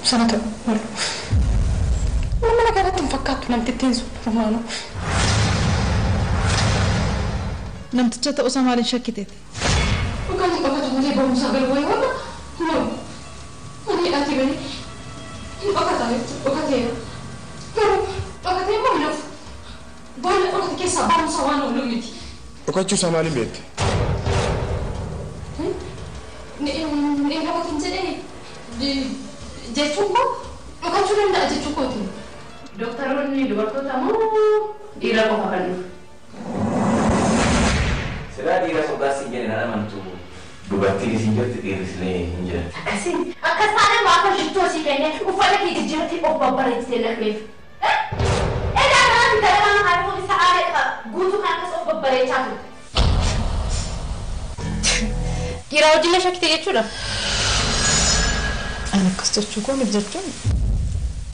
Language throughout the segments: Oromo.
سنة ولا كانت مفكرت نمت تنزل رومانو نمت تشتا أسامة على شكتت وكان بقى تقولي بمسافر وين ولا نو أنا أتي بني بقى ما نف بقول أختي كيس أبغى مسوان ولومتي وكان شو سامعني بيت نيجي بقى تنزل إيه جاتوكو وكان شو لنا جاتوكو تي دكتور روني دكتور تامو إيرا كوفاكانو سلا إيرا سوداسي جنرال مانتو دوباتي سينجرت إيرسلي إنجر أكسين أكسانة ما أكل جتوسي كأنه وفلك يتجرتي أو ببرة تلقيف إذا أنا ترى ما أعرفه بسعادة قوتو كان كسر ببرة تاتو إيرا وجينا شكتي يجورا أنا كستشو كون بجتون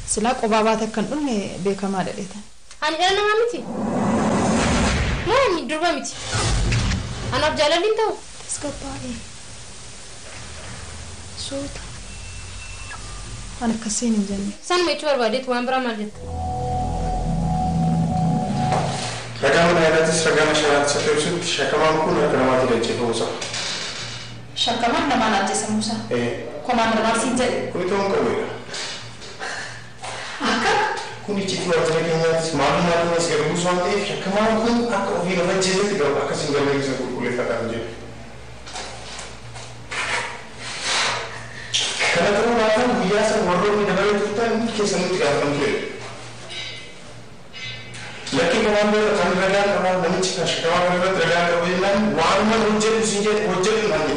سلاك وباباتك كان أمي بكمال إيتا أنا ما متي ما أني دربا متي أنا بجالة لينتو تسكباري صوت أنا كسيني جاني سان ميتور باديت وامبرا مالت رقم هذا رقم شرات ستوسط شكمان كون كلمات الجيب موسى شكمان لما نجس موسى كمان راسين جد كل توم كويلا كل شيء في وقت لكن معلومات ناس يقولون سوالف شكمان كون أكو في نفس جزء تقول أكو سينجر ميكس كل فتاة جد كنا تقول هذا بياسا مرور من دبل تفتن كيس نوتي كافرن كله لكن كمان كان رجال كمان نمشي كمان رجال كمان وارما رجال سينجر رجال نامي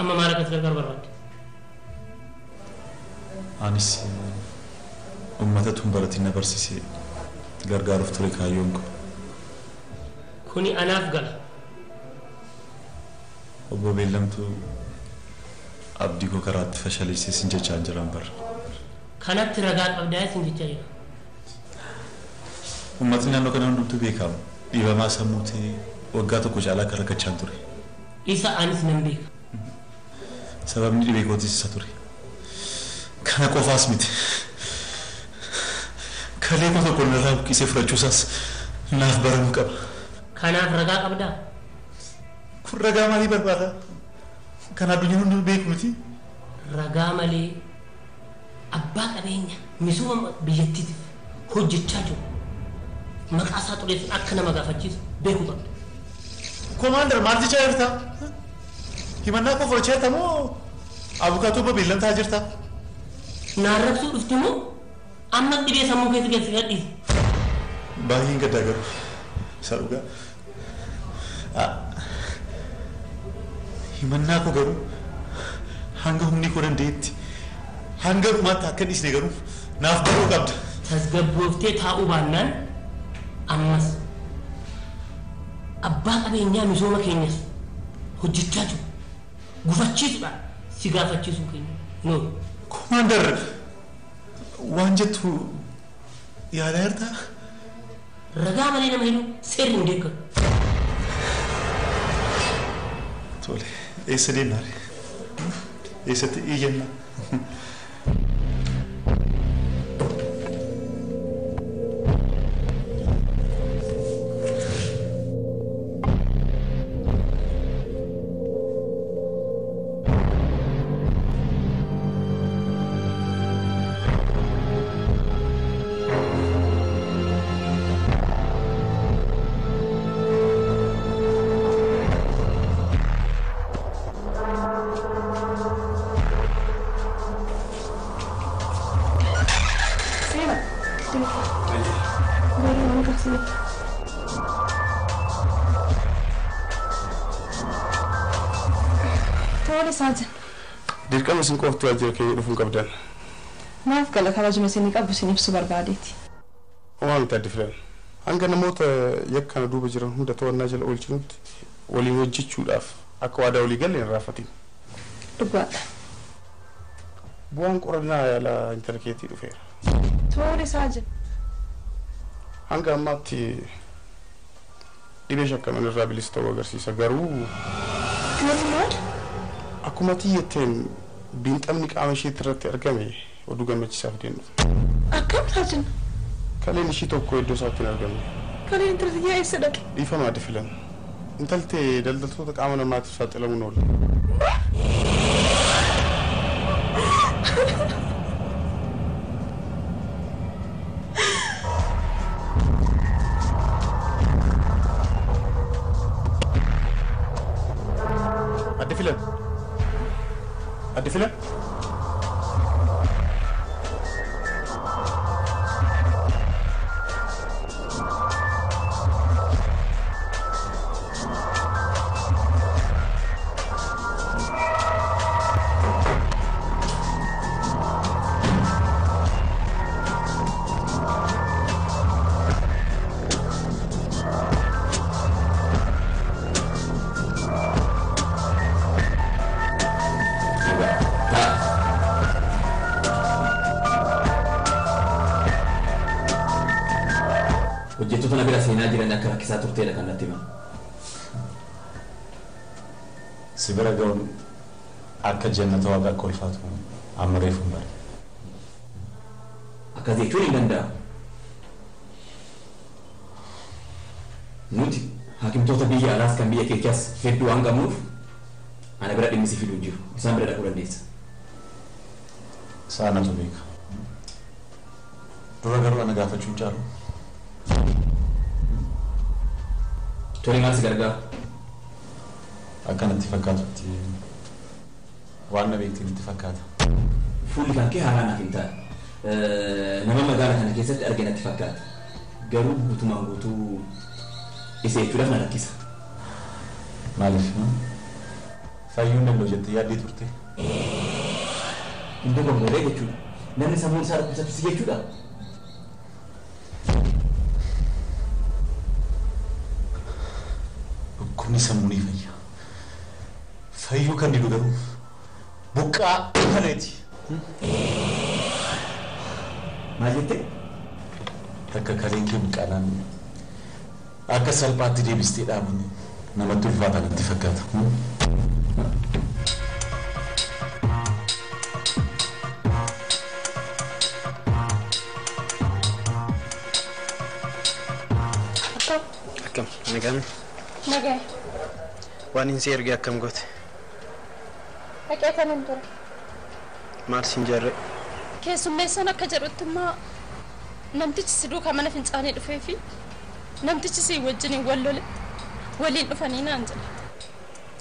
أما ما ركض كركر براد أنيس أمتهم برتنا برسيسي غرغار فتوري كايونكو كوني أنا أفقل أبو بيلمتو أبديكو كرات فشلي سيسنجة چانجران بر كانت رغات أبداية سنجة چايا أمتنا نو كنان دمتو بيكام إيبا ما سموتي وقاتو كجالا كركا چانتوري إيسا أنيس نمبيك سبب نيدي بيكوتي ساتوري كان قفاس ميت كليكو تو كونرا كيسي فرچوساس ناف برم قب كان رغا قبدا كون رغا مالي بربادا كان ادونيو نو بيكوتي رغا مالي أبا قبينيا مسوم بيجتي حجتاجو مقاسا طريف أكنا مغافتشيس بيكوتو كوماندر مارتي چايرتا كيمنا كو فرچيتا مو ابوكاتو ببيلم تاجرتا ناركسو افتمو أما تبي سامو كيس كيس كذي باهين كداغر ساروغا هيمنا كو غرو هانغا همني كورن ديت هانغا ما تاكن اسني غرو ناف برو قبد تسغبوفتي تاو بانان أمس أبا قبينيا مسوما كينيس حجتاجو غفتشيس با سيغافتشيسو كيني نو كوماندر وانجتو يا دارتا رغا مالي نمهيلو سير نديك تولي اي سدي ناري اي ستي يجنا تولي ساجن ديركا مسين قفتو اجر كي يدفون قبدان ما أفكر كواجب مسيني قبل سني بسوبر باديتي وان تدفلن hanga namoota yakka duuba jiran hunda to'annaa jala oolchinutti waliin hojjechuudhaaf akka waadaa walii galeen raafatiin dhugaadha bu'aan qorannaa yaala intarneetii dhufeera. Toora isaa jira. Hanga ammaatti dhibee shakkaman irraa bilisa ta'uu agarsiisa. Garuu maal? akkuma xiyyeetteen biinxamni qaama isheetti irratti argame oduu gammachiisaaf deemnu. Akkam taasina? Kaleen ishii tokko iddoo isaatti hin argamne. Kaleen intarneetii eessa dhaqe? Dhiifamaa filan. Intaltee daldaltoota qaama namaatiif saaxilamuun oola. Adde filan. Hojjettoota na bira seenaa jiran akka rakkisaa turteedha kan natti himan. Si bira ga'uun akka jannata waaqa akka ulfaatu amma reefu hin bare. Akkas jechuun hin danda'amu. Nuti hakimtoota biyya alaas kan biyya keessaas hedduu waan qabnuuf ana bira dhimmi si fiduu hin jiru. Isaan bira dhaquu dandeessa. Saanatu beeka. Dura garuu ana gaafachuun caalu. Tole maal si gargaara? Akkanatti fakkaatutti waan na beektiin itti fakkaata. Fuulli kan kee haaraa naaf hin taane. Nama magaalaa kana keessatti arge natti fakkaata. Garuu guutumaan guutuu isa jechuudhaaf na rakkisa. Maaliif? Fayyuu danda'u jettee yaaddee turte? Hin dogongoree jechuudha. Namni sammuun isaa dhukkubsattis jechuudha. Dhukkubni sammuu ni fayya. Fayyuu kan didu garuu buqqaa kaleeti. Maal jettee? Akka kaleen kee buqqaanaan akka salphaatti deebistee dhaabanii namatti ulfaata natti fakkaata. Akkam nagaan? Nagaa. Waan hin si erge akkam goote? Haqeetan hin ture. Maal siin jarre? Keessummeessan akka jedhutti immoo namtichi si duukaa mana fincaanii dhufee fi namtichi si wajjin waliin dhufanii naan jedha.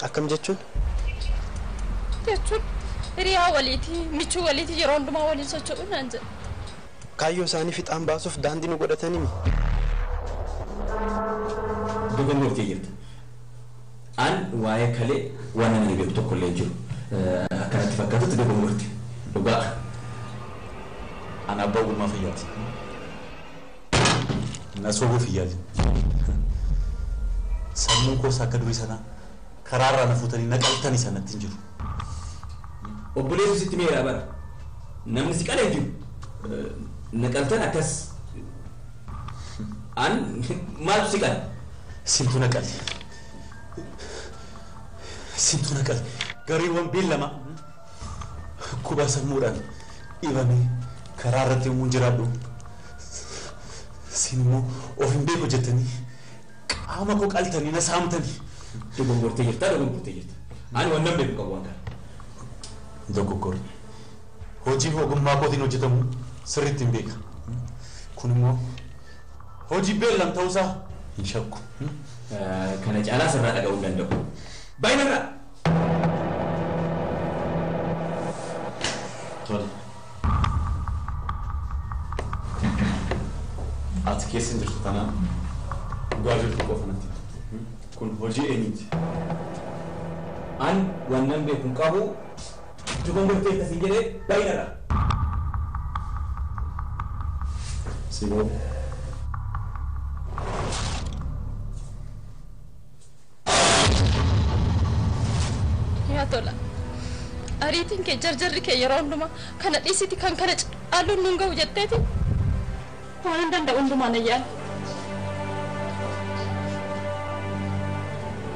Akkam jechuun? Jechuun hiriyaa waliitii michuu waliitii yeroo hundumaa waliin socho'u naan jedha. Kaayyoo isaanii fixaan baasuuf daandii nu godhatanii mi? Dogongortee jirta. An waa'ee kalee waan namni beeku tokko illee jiru. Akkanatti fakkaatutti dogongorte. Dhugaa. Ana abbaa ogummaa fayyaati. Na soobuu fayyaati. Sammuun koos akka durii sanaa karaarraa na fuutanii naqaltanii sanatti hin jiru. Obboleessi sitti meeraa bara. Namni si qalee jiru. Naqaltan akkas. An maaltu si qale? Simtu naqale. Simtu naqale. Gariiwwan beellama kubbaa sammuudhaan dhibamee karaa irratti yommuu jiraadhu sin immoo of hin beeku jettanii qaama koo qaltanii na saamtanii. Dogongortee jirta dogongortee jirta. Ani waan namni beeku qabu waan kana. Dogoggorri. Hojii ogummaa kootiin hojjetamu sirriitti hin beeka. Kun immoo hojii beellam ta'uusaa hin shakku. Kana caalaa sirraa dhaga'uu danda'u. Baay'inarraa. Tole. Ati keessa hin jirtu tanaan dhugaa jirtu qofa natti. Kun hojii eenyuti? An waan namni beeku qabu dogongortee akkasii jedhee baay'inarraa. Siboo. Yaa tola. ariitiin kee jarjarri kee yeroo hundumaa kana dhiisiti kan kana caaluun nuun ga'u jetteeti waan hin danda'u hundumaa na yaala.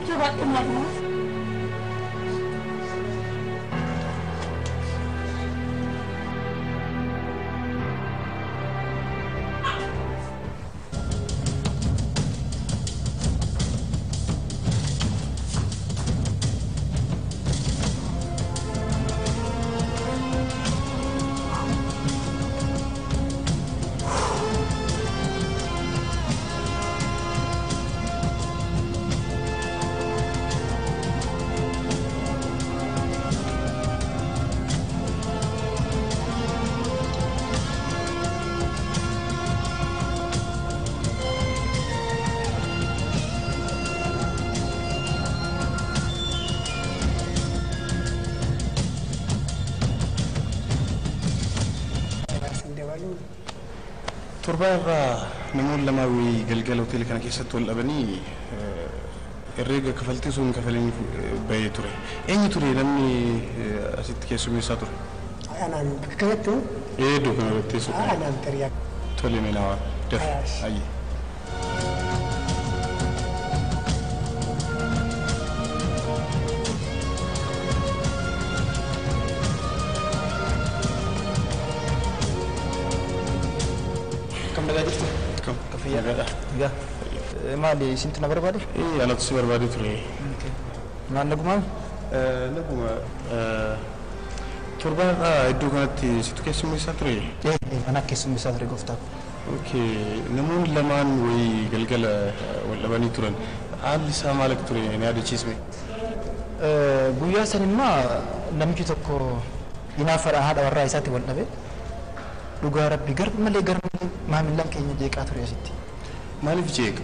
Jabaadhu maaluma. Torbaarraa namoonni lama galgala hoteela kana keessatti wal dhabanii herreega kafaltii sun kafalanii bahee ture. Eenyu ture namni asitti keessummeessaa ture? Anaan kanattu? Iddoo kanarratti teessoo. Anaan tariyaa. Tole meenaa daf ayye. Ya, maali sintu na barbaade? Anatu si barbaade ture. Maal nagumaan? Naguma torbaarraa iddoo kanatti situ keessummeessaa ture? Mana keessummeessaa ture gooftaa. Namoonni lamaan wayii galgala wal dhabanii turan. Haalli isaa maal akka ture ni yaadachiisme? Guyyaa san immoo namichi tokko hinaafadha haadha warraa isaatti wal dhabe. Dhugaa rabbi garba malee maamillan keenya jeeqaa ture asitti. Maaliif jeeqa?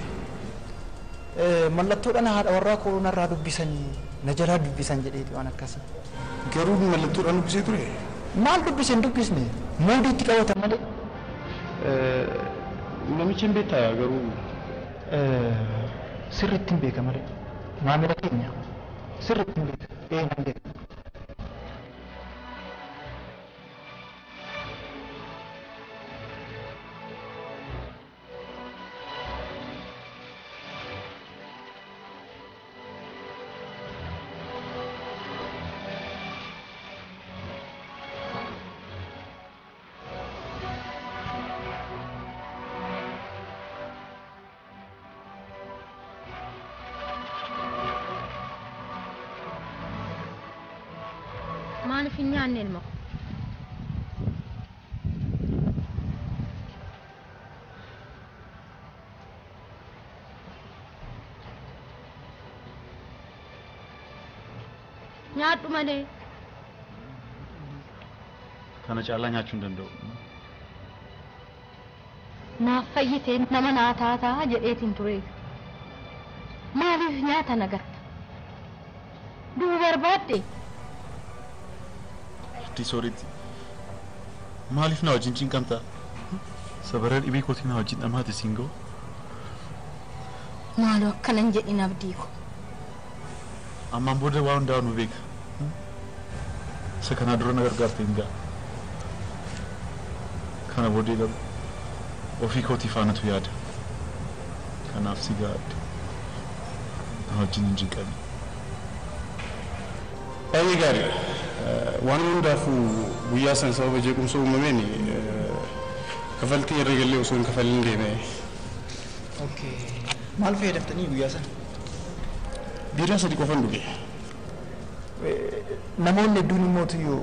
Mallattoodhaan haadha warraa koo narraa dubbisanii na jalaa dubbisan jedheeti waan akkasii. Garuu mallattoodhaan dubbisee ture? Maal dubbisen dubbisne moodiitti qabatan malee. Namichi hin beektaa garuu? Sirriitti hin beeka malee. Maamila keenya sirriitti hin beeka. Nan beeka. Maaliif hin nyaanne ilma? Nyaadhu malee. Kana caalaa nyaachuu hin danda'u. Naaf fayyitee nama naa taataa jedheetiin ture. Maaliif nyaata nagarta? Duuba barbaadde? Sooritti maaliif na wajjin cinqamta? Sabara dhibee kootii na wajjin dhamaate singoo. Maaloo akkanan jedhin abdii ko. Ammaan booda waa hundaa nu beeka. Isa kanaa dura na gargaarte hin ga'a. Kana booddee garuu ofii kootii faanatu yaada. Kanaaf si gaadde. Na wajjin hin cinqamin. Baay'ee gaarii. Waan hundaafuu guyyaa san sababa jeequmsa uumameen kafaltii herreegallee osoo hin kafalin deeme. Maal fayyadaftanii guyyaa san? Biiraa sadii qofan dhuge. Namoonni hedduun immoo tuyyuu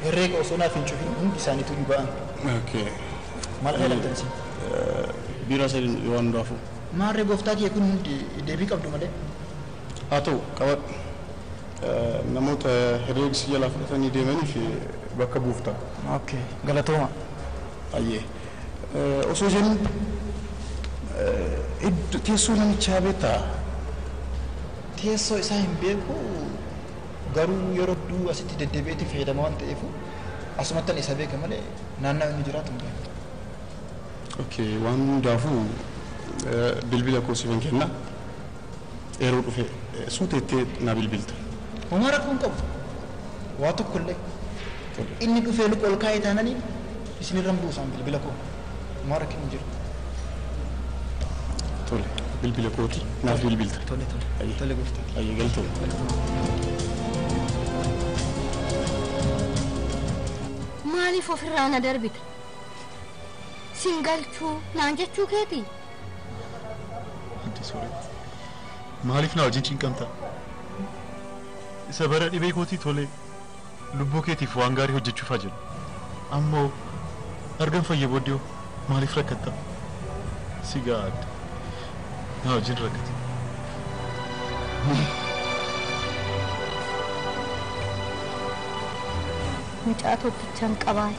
herreega osoo naaf hin cufin hundi isaaniitu ni ba'an. Maal fayyadamtan isin? Biiraa sadii waan hundaafuu. Maarree gooftaa kiyya kun hundi deebii qabdu malee? Haa ta'u qabadhu. Namoota herreega si jalaa fudhatanii deemaniif bakka buufta. Galatooma. Ayyee. Osoo jennu teessoo namichaa beektaa? Teessoo isaa hin beeku garuu yeroo hedduu asitti deddeebi'eetti fayyadama waan ta'eef asumattan isa beeka malee naannoo inni jiraatu hin beeku. Waan hundaafuu bilbila koo siifan kenna. Yeroo dhufe suuteettee na bilbilta. Homaa rakkoon qabu. waa tokkollee inni dhufee luqa ol kaa'ee taananii isinirran buusaan bilbila koo maara kennu jiru. Tole bilbila kooti naaf bilbilta. Tole gooftaa. Ayyee galtoo. Maaliif ofirraa na darbita? Sin galchuu naan jechuu keeti? Adde sooretti. Maaliif na wajjin cinqamta? Isa bara dhibee kootii tolee lubbuu keetiif waan gaarii hojjechuufaa jiru. Ammoo argan fayye booddee maaliif rakkatta? Si gaadda. Na wajjin rakkate. Mucaa tokkichaan qabaa.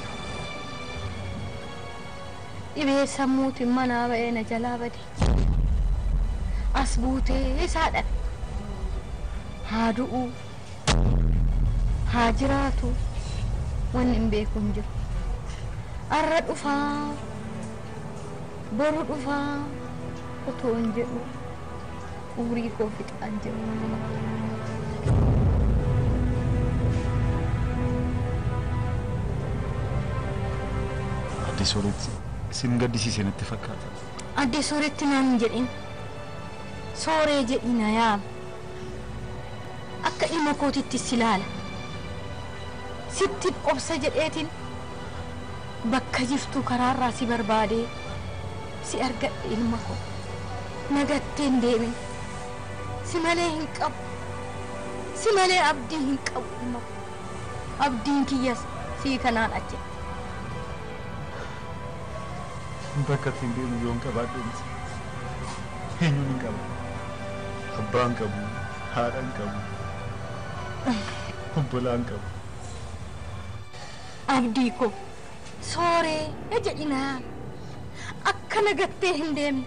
Dhibee sammuutiin manaa ba'ee na jalaa bade. As buutee isaa dhabe. Haa du'uu. Haa jiraatu. Wanni hin beeku hin jiru. Arra dhufaa. Boru dhufaa. Otoo hin jedhu. Umurii koo fixaan jiru. Adde sooretti sin gaddisiisee natti fakkaata. Adde sooretti naan hin jedhin. Sooree jedhi na yaama. Akka dhimma kootitti si ilaala. Sitti obsa jedheetiin bakka jirtu karaarraa si barbaadee si argadhe ilma koo. Nagatteen deemin. Si malee hin qabu. Si malee abdii hin qabu ilma koo. Abdiin kiyyas sii kanaan achi. Bakka ittiin deemu yoon qabaadheenis eenyuun hin qabu. Abbaan qabu, haadhaan qabu, obbolaan qabu. Abdii koo sooree jedhinaa akka nagattee hin deemne.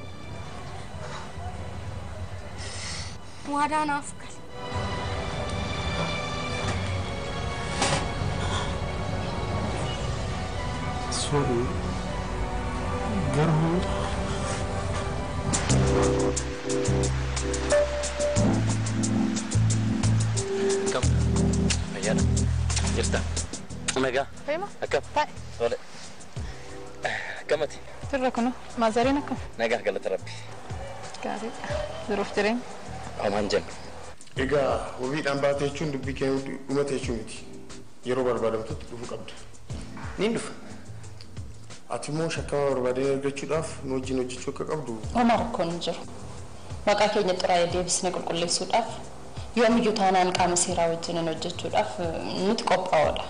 Waadaa naaf gali. Sooree garuu Kam, ayyana, jirta. Nagaa. Fayyima? Akkam? Taa'e. Tole. Akkamati? Sirra kunu maazariin akkam? Nagaa galata rabbi. Gaariidha. Jiruuf jireenya. Homaan jennu. Egaa wabiidhaan baatee jechuun dubbii keenya dhumate jechuun miti. Yeroo barbaadamtutti dhufuu qabda. Niin dhufa. Ati immoo shakkama barbaadee argachuudhaaf nu wajjin hojjechuu akka qabdu. Homaa rakkoon hin jiru. Maqaa keenya xuraa'ee deebisnee qulqulleessuudhaaf yoomiyyuu taanaan qaama seeraa wajjin hojjechuudhaaf nuti qophaa'oodha.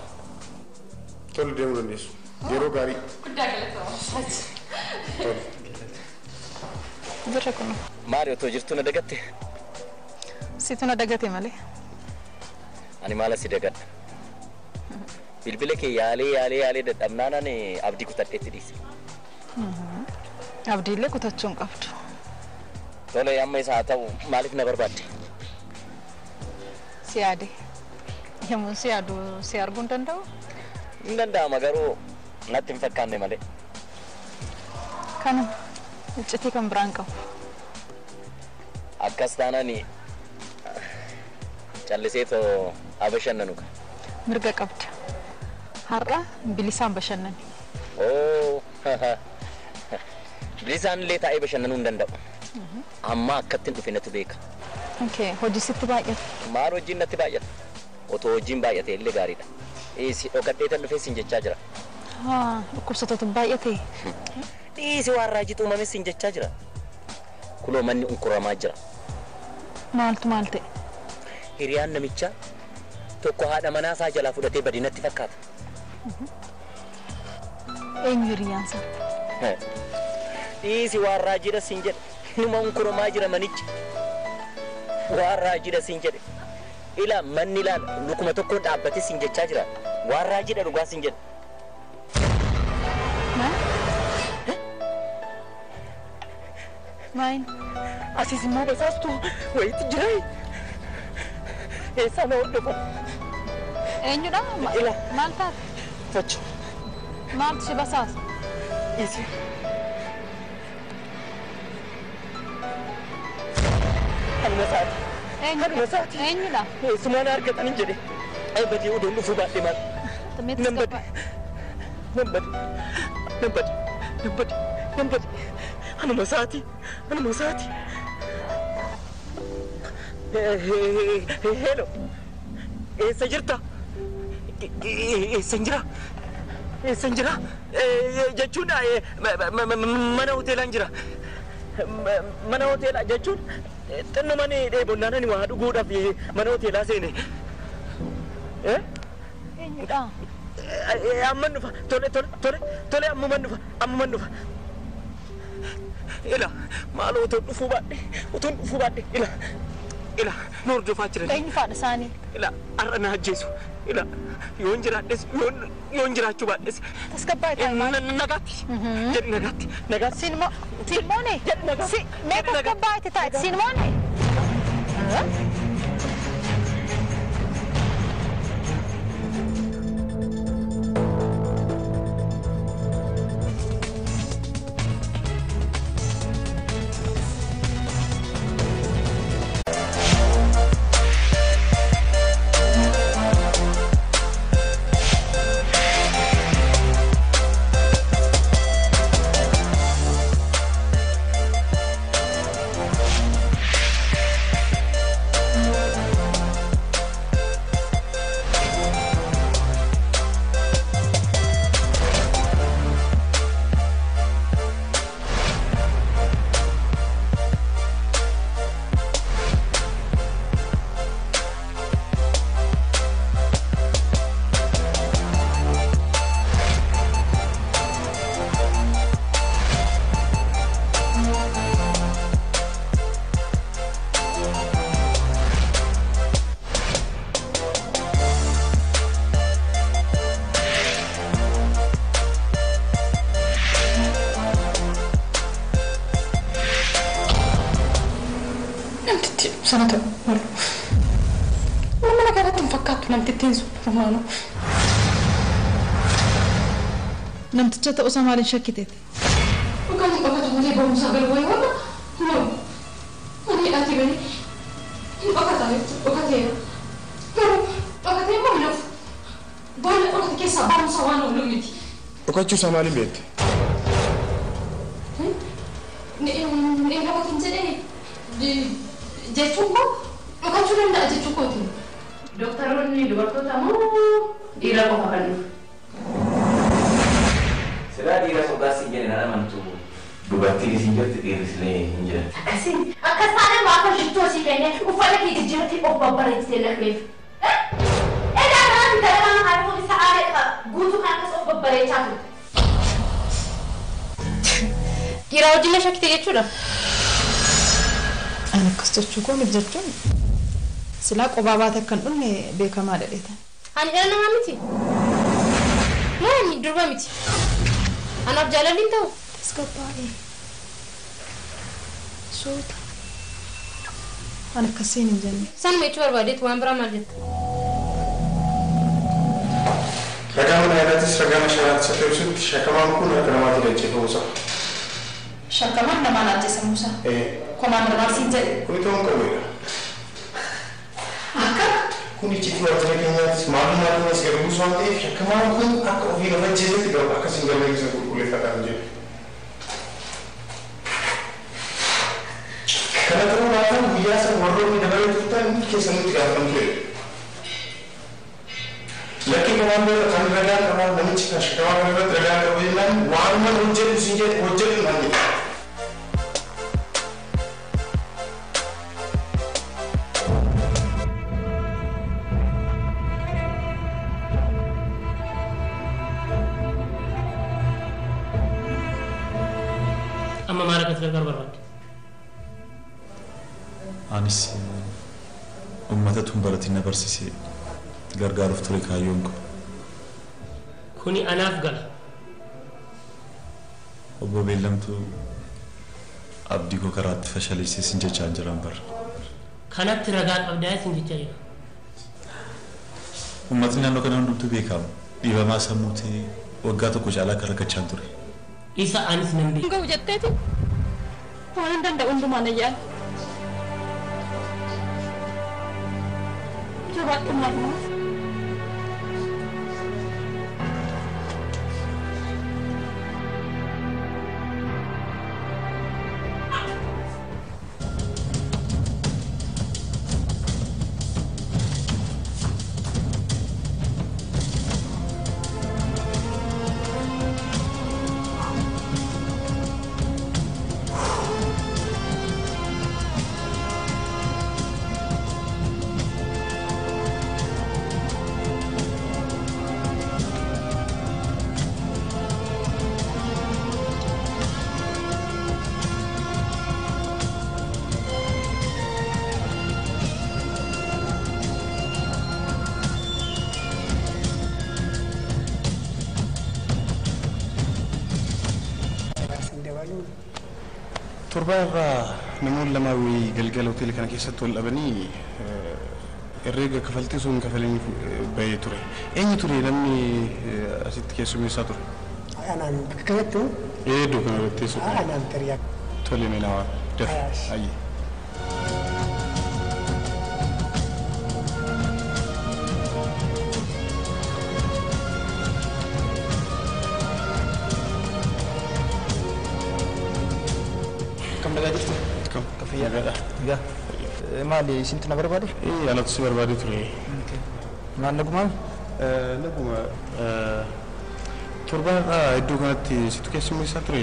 Tole deemuu dandeessu. Yeroo gaarii. Guddaa galatoomsa. Tole. Jirra kunu. Maari otoo jirtu na dagatte? Situ na dagate malee. Ani maala si dagadha? Bilbila kee yaalee dadhabnaan ani abdii kutadheetti dhiise. Abdiillee kutachuu hin qabdu. Tole amma isaa ta'u maaliif na barbaadde? Si yaade. Yemmuu si yaadu si arguu hin danda'u? Hin danda'ama garuu natti hin fakkaanne malee. Kanuma iccitii kan biraan qabu. Akkas taanaan callisee too abashannanu ka. Mirga qabda. Har'a bilisaan bashannani. Oo. Bilisaan illee taa'ee bashannanuu hin danda'u. Amma akkattiin dhufe natti beeka. Okay, hojii sitti baay'ata. Maal hojiin natti baay'ata? Otoo hojiin baay'ate illee gaariidha. Si dhokadhee tan dhufee sin jechaa jira. Haa, dhukkubsatatu baay'ate. Dhiisi waan raajitu uumame sin jechaa jira. Kuloo manni unkuramaa jira. Maaltu maal ta'e? Hiriyaan namichaa tokko haadha manaa isaa jalaa fudhatee badinatti fakkaata. Eenyu hiriyaan isaa? Dhiisi waan raajidha sin jedhe. Numa unkuramaa jira manichi. Waan raajidha sin jedhe. Ila manni ilaala lukuma tokkoon dhaabbatee sin jechaa jira. Waan raajidha dhugaa sin jedhe. Main. Asis immoo basaastu wayiitti jiraa. Eessaa na hodhofu? Eenyudha? Ila. Maal taate? Fachu. Maaltu si basaasa? Isi. Hanuma saati. Eenyudha? Hanuma saati. Eenyudha? Eessumaan argatanii jedhe. بدي ودون نفوبات لمن نبدي أنا مساتي هلو سجرتا سنجرا جاتون mana hoteelaan jira mana hoteelaa jechuun xinno mani dheebonnaan ani waa dhuguudhaaf mana hoteelaa seene eenyudha amman dhufa tole ammuman dhufa ila maaloo utuun dhufuu baadhe ila noor dhufaa jiran eenyu faadha isaanii ila har'a na ajjeesu ila yoon jiraadhes yoon jiraachuu baadhes tasgabbaa ta'imaa nagaatti jedhi nagaatti silmoone mee tasgabbaa itti taa'e silmoone sanata mana garatan fakkaattu namtittiin sun rumaanu namticha ta'uusaa maaliin shakkiteeti dhugaatii dhokatu malee ba'umsaa galu wayii walla no manii dhaatii bani hin dhokateera garuu dhokatee immoo hin hafu boolla dhokate keessaa ba'umsaa waan oolu miti dhokachuusaa maaliin beekte dhokatu hin jedhee jechuun koo dhokachuu danda'a jechuu kooti. Dooktaroonni dubartoota moo dhiira qofa kan dhufu? Silaa dhiira sodaas hin jedhe naan amantu dubartiin isin jirti dhiirris illee hin jiran. Akkasii akkas taanee maafa shittuu asii kennee uffata kee jijjiirratti of babbareessitee lafeef. Egaa kanatti gara nama haadhuun isa aadaa guutuu kan akkas of babbareechaa turte. Dhiira wajjin shakkite jechuudha. Ani akkas jechuu koo miti jechuun silaa qophaa baate akkan dhumne beekamaa dhadheetan. Ani dhala namaa miti. Moo durba miti. Anaaf jaalalliin ta'u. Tasgabbaa'ee. Suuta. Ani akkasiin hin jenne. San meechuu barbaadeetu waan biraa maal jetta? Ragaa mana yaadaattis ragaa mashaaraatti isa ibsutti shakamaan kun akka namaatti galchee ta'uusaa. Shakamaan namaan ajjeesa Musaa. Komaandar Marsiin jedhe. Kuni ta'uun qabeedha. Akka? Kun icciitii waajjira keenyaattis maalummaa as garbuus waan ta'eef shakamaan kun akka ofii lafa ajjeesetti garuu akkasiin galmeessisa qulqulleeffataa hin jedhu. Kana ta'uu baatan guyyaa san warroonni dabalee turtan keessa nutti gaafatan ture. Lakki komaandar kan ragaan qabaa namichi kan shakamaa kana irratti ragaa qabu jennaan waanuma hojjetu siin jedhu hojjetu naan jedhu. Amma maal akka gargaar barbaadde? Anis uummata tun baratiin na barsiisee gargaaruuf ture kaayyoon koo. Kuni anaaf gala. Obbo Beellamtuu abdii koo karaatti fashaleessee sin jechaa jiran barra. Kanatti ragaa qabdaa sin jechaa jira. Uummatni naannoo kana hundumtuu beekamu dhiibamaa sammuutii waggaa tokko caalaa akka rakkachaa ture. Isa anis nan beeku. Ngau jetteeti waan hin danda'u hundumaan ayyaana. Jabaadhu maal barbaadu. Torba irraa namoonni lama wayii galgala hoteela kana keessatti wal dhabanii herreega kafaltii sun kafalanii bahee ture. Eenyu ture namni asitti keessummeessaa ture? Anaan bakka jettu. Iddoo kanarratti teessoo. Anaan tariyaa. Tole meenawaa daf ayyi. Ya, maali sinti na barbaade? Anatu si barbaade ture. Maal nagumaan? Naguma torba iddoo kanatti situ keessummeessaa ture?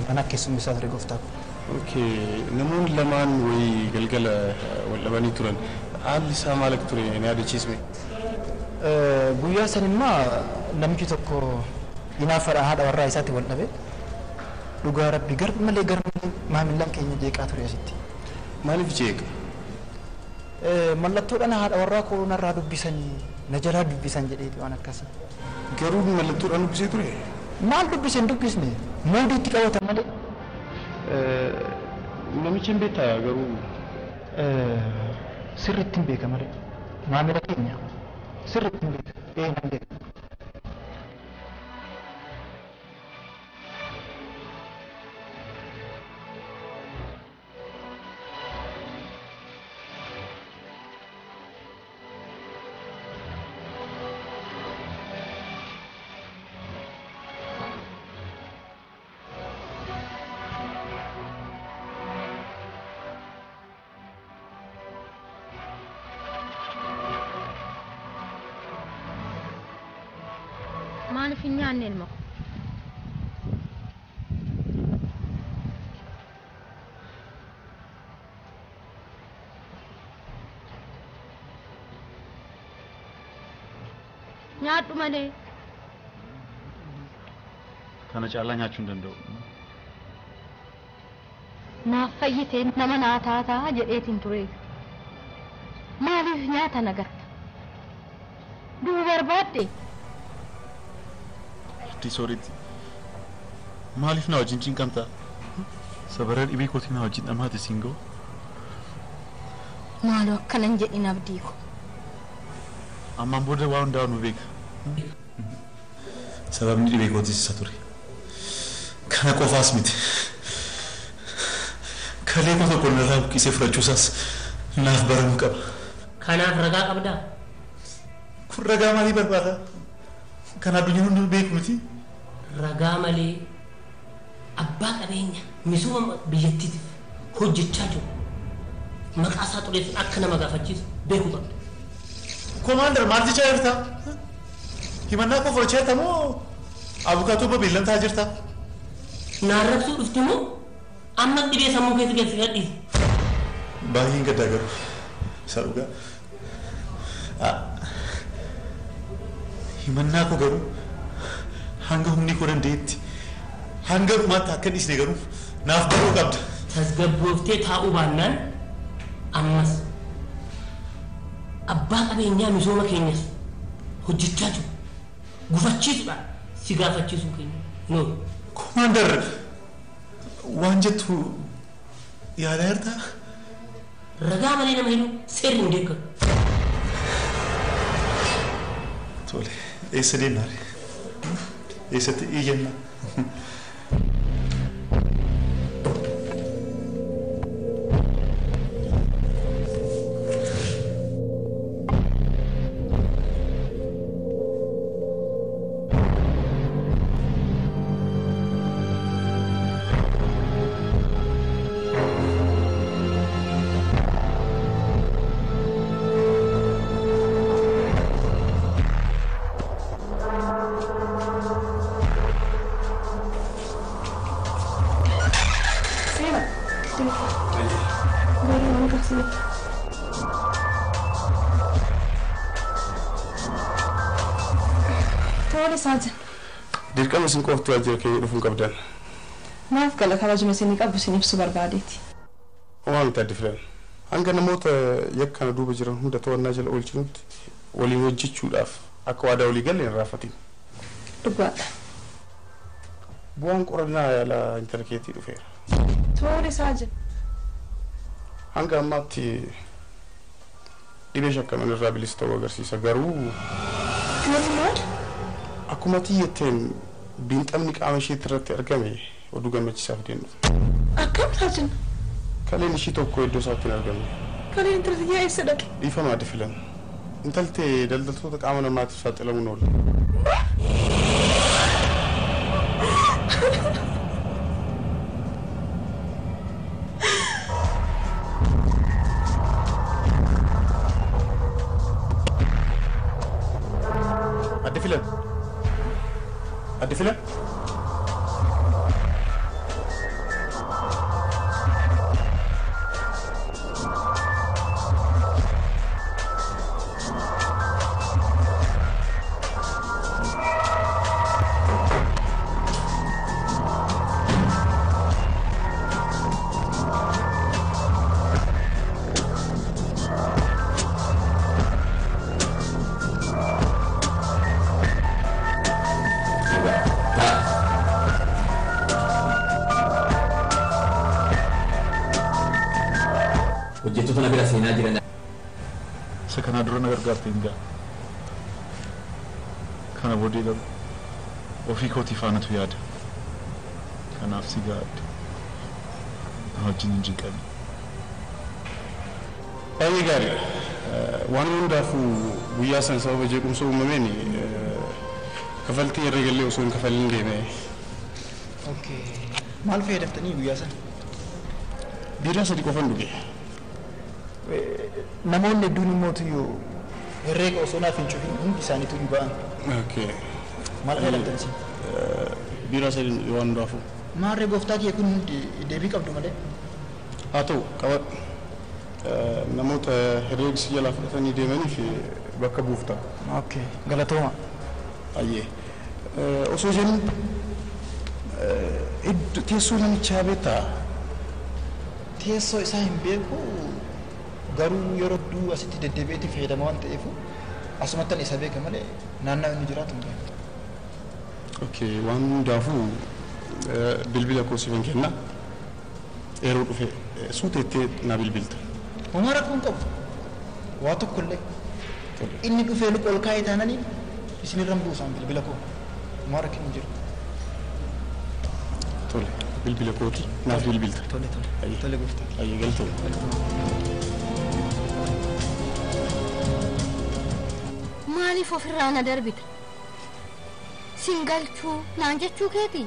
Mana keessummeessaa ture gooftaa. Namoonni lamaan wayii galgala wal dhabanii turan. Haalli isaa maal akka ture ni yaadachiisme? Guyyaa sanimmaa namichi tokko hinaafadha haadha warraa isaatti wal dhabe. Dhugaa rabbi gar malee maamillaan keenya jeeqaa ture asitti. Maaliif jeeqa? Mallattoodhaan haadha warraa koo narraa dubbisanii na jalaa dubbisan jedheeti waan akkasii. Garuu mallattoodhaan dubbisee ture? Maal dubbisee hin dubbisne moodiitti qabata malee. Namicha hin beektaa garuu? Sirriitti hin beeka malee. Maamila keenya sirriitti hin beeka. Nan beeka. Maaliif hin nyaanne ilma ko? Nyaadhu malee. Kana caalaa nyaachuu hin danda'u. Naaf fayyitee nama naa taataa jedheetiin ture. Maaliif nyaata nagarta? Du'uu barbaadde? Sooritti maaliif na wajjin cinqamta? Sabara dhibee kootii na wajjin dhamaate siin ga'u? Maaloo akkanan jedhin abdii ko. Ammaan booda waa hundaa nu beeka. Sababni dhibee kootiis isa ture. Kana qofaas miti. Kalee koo tokko narraa buqqisee fudhachuusaas naaf baramuu qaba. Kanaaf ragaa qabdaa? Kun ragaa maalii barbaada? Kan addunyaan hundi beeku miti. Ragaa malee abbaa qabeenya misooma biyyattiitiif hojjechaa jiru. Maqaa isaa xureessuun akka nama gaafachiisu beekuu qabda. Komaander maal jechaa jirta? Himannaa koo fudhachaa jirta moo abukaatoo beellamtaa jirta? Naarrabsuu dhufti moo amma dhibee sammuu keessa galsi gadhiisi. Baay'een gaddaa garuu isa dhugaa. Himannaa koo garuu hanga humni koo dandeetti hanga dhumaatti akka dhiisne garuu naaf baruu qabda. Tasgabbooftee taa'uu baannaan ammas abbaa qabeenyaa misooma keenyas hojjechaa jiru gufachiisuudhaan si gaafachiisuu keenya hin oolu. Komaander waan jettu yaadaa jirtaa? Ragaa malee nama hidhuu seerri hin deeggaru. Tole, eessa deemnaa? Eessatti iyyannaa? Dirqama isin qoftu waajjira keenya dhufuun qabdan. Maaf gala kabajuma isinii qabu isin ibsu barbaadeeti. Waan nuti addi filan. Hanga namoota yakka kana duuba jiran hunda to'annaa jala oolchinutti waliin hojjechuudhaaf akka waadaa walii galle hin raafatin. Dhugaadha. bu'aan qorannaa yaala intarneetii dhufeera. Tole Saajin. Hanga ammaatti dhibee shakkaman irraa bilisa ta'uu agarsiisa. Garuu maal? Akkuma xiyyeetteen biinxamni qaama isheetti irratti argame oduu gammachiisaaf deemu. Akkam Saajin? Kaleen ishii tokko iddoo isaatti hin argamne. Kaleen intalti eessa dhaqe? Dhiifamaa difilan. Intaltee daldaltoota qaama namaatiif saaxilamuun oola. Adde filan. Hojjettoota na bira seenaa jiran. Isa kanaa dura na gargaarte hin ga'a. Kana booddee garuu ofii kootii faanatu yaada. Kanaaf si gaadde. Na wajjin hin jinqabne. Baay'ee gaarii. Waan hundaafuu guyyaa sana sababa jeequmsa uumameen kafaltii herreegallee osoo hin kafalin deeme. Okay. Maal fayyadaftanii guyyaa sana? Biiraa sadii qofan dhuge. Namoonni hedduun immoo herreega osoo naaf hin cufin hundi isaaniitu ni ba'an. Okay. Maal fayyadamtan isin? Biiraa sadii waan hundaafuu. Maarree gooftaa kee kun hundi deebii qabdu malee? Haa ta'u qabadhu. Namoota herreegsi jalaa fudhatanii deemaniif bakka buufta. Okay. Galatooma. Ayyee. Osoo jennu teessoo namichaa beektaa? Teessoo isaa hin beeku garuu yeroo hedduu asitti deddeebi'eetti fayyadama waan ta'eef asumattan isa beeka malee naannaa inni jiraatu hin beeku. Okay, waan hundaafuu bilbila koo siifan kenna. Yeroo dhufe suuteettee na bilbilta. Homaa rakkoon qabu. Waa tokkollee. Inni dhufee luqa ol kaa'ee taananii isinirran buusaan bilbila koo. Homaa rakkin hin jiru. Tole, bilbila kooti naaf bilbilta. Tole. Tole gooftaa. Ayyee galtoomne. Maaliif ofirraa na darbita? Sin galchuu naan jechuu keetii?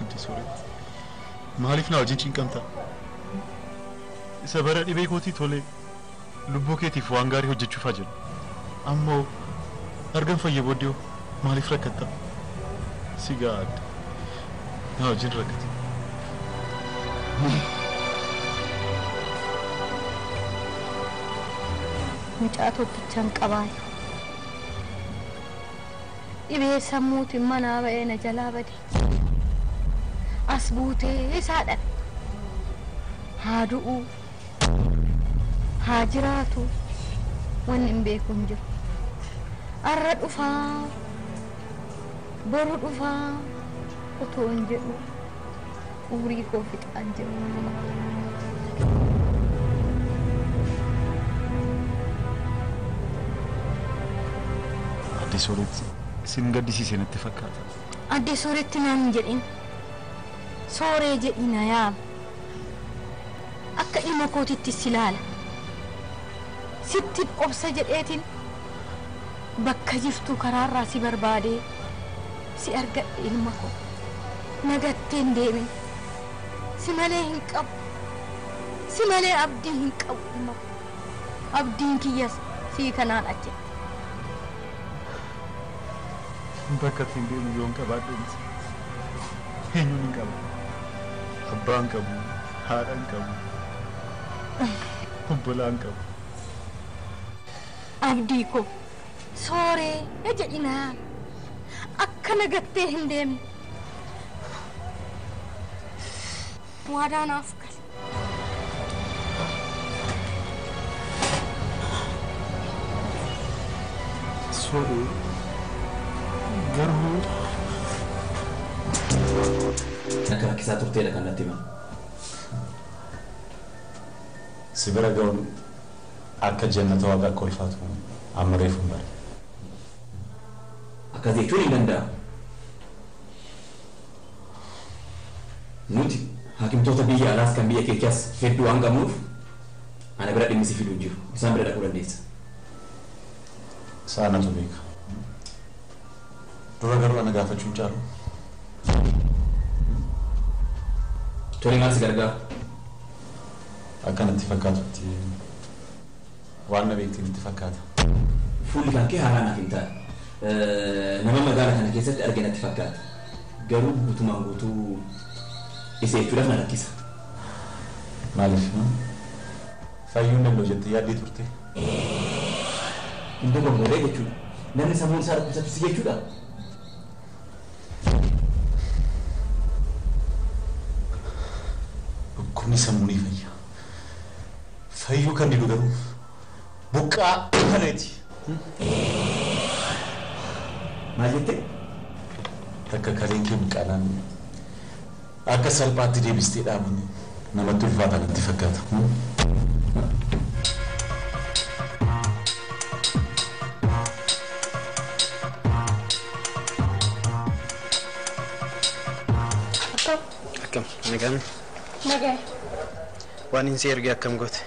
Adde sooretti. Maaliif na wajjin cinqamta? Isa bara dhibee kootii tolee lubbuu keetiif waan gaarii hojjechuufaa jiru. Ammoo argan fayya booddee maaliif rakkatta? Si gaadde. Na wajjin rakkate. Mucaa tokkichaan qabaa. Dhibee sammuutiin manaa ba'ee na jalaa bade. As buutee isaa dhabe. Haa du'uu. Haa jiraatu. Wanni hin beeku hin jiru. Arra dhufaa. Boru dhufaa. Otoo hin jedhu. Umurii koo fixaan jiru. Adde sooretti sin gaddisiise natti fakkaata. Adde sooretti naan jedhin. Sooree jedhi na yaama. Akka ilma kootitti si laala. Sitti obsa jedheetiin bakka jirtu karaarraa si barbaadee si argadhe ilma koo. Nagatteen deemin. Si malee hin qabu. Si malee abdii hin qabu ilma koo. Abdiin kiyyas sii kanaan achi. Bakka ittiin deemu yoon qabaadheenis eenyuun hin qabu. Abbaan qabu, haadhaan qabu, obbolaan qabu. Abdii koo sooree jedhinaa akka nagattee hin deemne. Waadaa naaf gali. Sooree garuu akka rakkisaa turteedha kan natti hima. Si bira ga'uun akka jannata waaqa akka ulfaatu amma reefuun bare. Akkas jechuun hin danda'amu. Nuti hakimtoota biyya alaas kan biyya keessaas hedduu waan qabnuuf ana bira dhimmi si fiduu hin jiru. Isaan bira dhaquu dandeessa. Saanatu beeka. Dura garuu ana gaafachuun caalu. Tole maal si gargaara? Akkanatti fakkaatutti waan na beektiin itti fakkaata. Fuulli kan kee haaraa naaf hin taane. Nama magaala kana keessatti arge natti fakkaata. Garuu guutumaan guutuu isa jechuudhaaf na rakkisa. Maaliif? Fayyuun danda'u jettee yaaddii turte? Iddoo gomboree jechuudha. Namni sammuun isaa rakkisattis jechuudha. Dhukkubni sammuu ni fayya. Fayyuu kan didu garuu buqqaa kanaati. Maal jettee? Takka kareen kee buqqaadhaan akka salphaatti deebistee dhaabuun namatti ulfaata natti fakkaata. Akkam nagaan? Nagaa. Waan hin si erge akkam goote?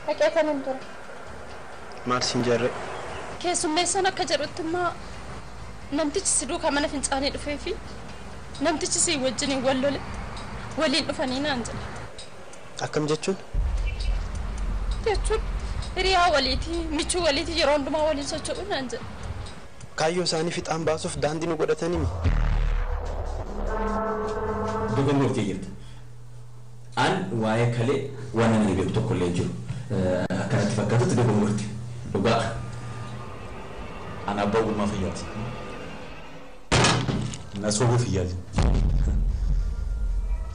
Dhaqee kan hin ture. Maal siin jarre? Keessummeessaan akka jedhutti immoo namtichi si duukaa mana fincaanii dhufee fi namtichi si wajjin waliin dhufanii naan jedha. Akkam jechuun? Jechuun hiriyaa waliitii michuu waliitii yeroo hundumaa waliin socho'u naan jedha. Kaayyoo isaanii fixaan baasuuf daandii nu godhatanii Dogongoortee jirta. An waa'ee kalee waan namni beeku tokko illee jiru. Akkanatti fakkaatutti dogongoortee. Dhugaa. Ana abbaa ogummaa fayyaati. Na soobuuf iyyaali.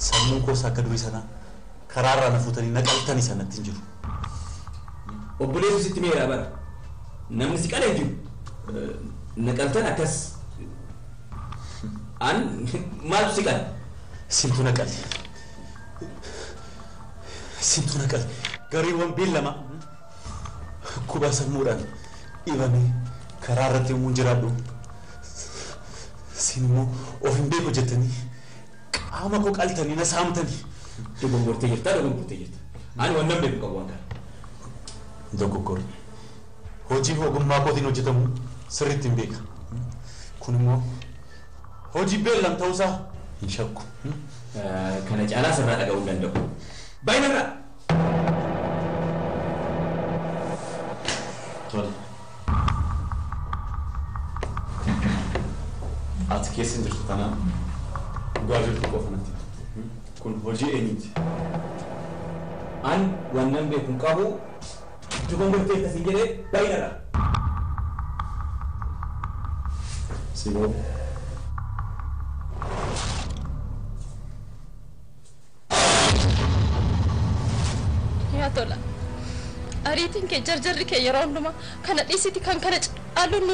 Sammuun koos akka durii sanaa karaarraa na fuutanii naqaltanii sanatti hin jiru. Obboleessu sitti meeraa bara. Namni si qalee jiru. Naqaltan akkas. An maaltu si qale? Simtu naqale. Simtu naqale. Gariiwwan beellama kubbaa sammuudhaan dhibamee karaa irratti yommuu jiraadhu sin immoo of hin beeku jettanii qaama koo qaltanii na saamtanii. Dogongoortee jirta. Ani waan nan beeku qabu waan kana. Dogoggorri. Hojii ogummaa kootiin hojjetamu sirriitti hin beeka. Kun immoo hojii beellam ta'uusaa hin shakku. Kana caalaa sirraa dhaga'uu hin danda'u. Baay'inarraa. Tole. Ati keessa hin jirtu tanaan dhugaa jirtu qofa natti. Kun hojii eenyuti? An waan nan beeku hin qabu dogongoortee akkasii jedhee baay'inarraa. Siboo. Yaa tola. Ariitiin kee jarjarri kee yeroo hundumaa kana dhiisiti kan kana caaluun